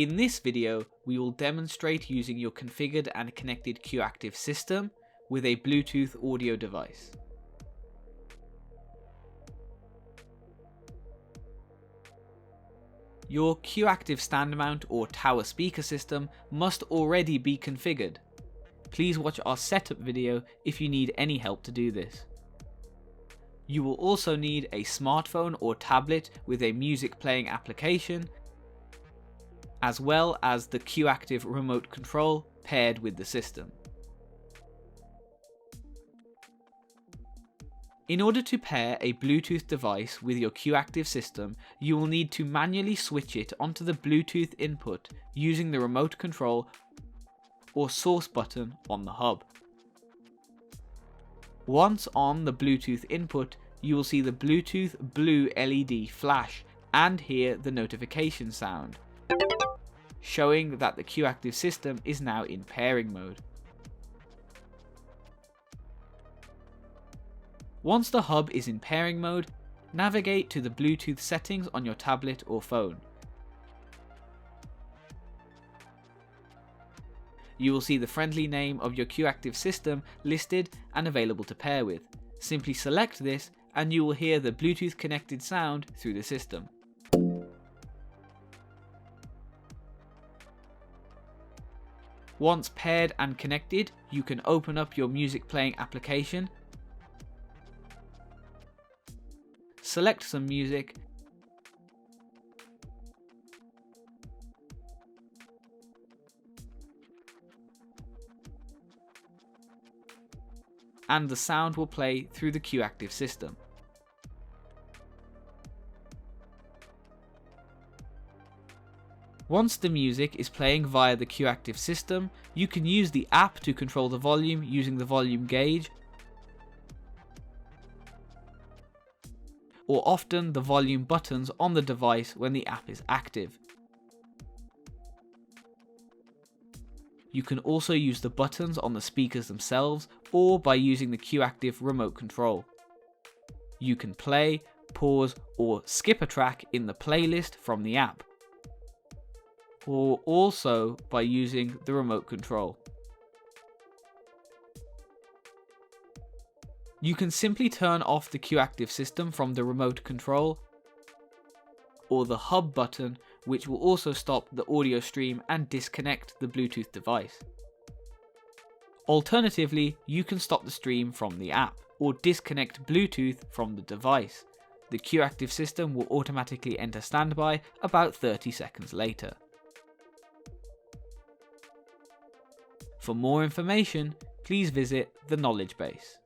In this video, we will demonstrate using your configured and connected QActive system with a Bluetooth audio device. Your QActive stand mount or tower speaker system must already be configured. Please watch our setup video if you need any help to do this. You will also need a smartphone or tablet with a music playing application, as well as the QActive remote control paired with the system. In order to pair a Bluetooth device with your QActive system, you will need to manually switch it onto the Bluetooth input using the remote control or source button on the hub. Once on the Bluetooth input, you will see the Bluetooth blue LED flash and hear the notification sound, showing that the QActive system is now in pairing mode. Once the hub is in pairing mode, navigate to the Bluetooth settings on your tablet or phone. You will see the friendly name of your QActive system listed and available to pair with. Simply select this and you will hear the Bluetooth connected sound through the system. Once paired and connected, you can open up your music playing application, select some music, and the sound will play through the QActive system. Once the music is playing via the QActive system, you can use the app to control the volume using the volume gauge, or often the volume buttons on the device when the app is active. You can also use the buttons on the speakers themselves or by using the QActive remote control. You can play, pause, or skip a track in the playlist from the app, or also by using the remote control. You can simply turn off the QActive system from the remote control or the hub button, which will also stop the audio stream and disconnect the Bluetooth device. Alternatively, you can stop the stream from the app or disconnect Bluetooth from the device. The QActive system will automatically enter standby about 30 seconds later. For more information, please visit the knowledge base.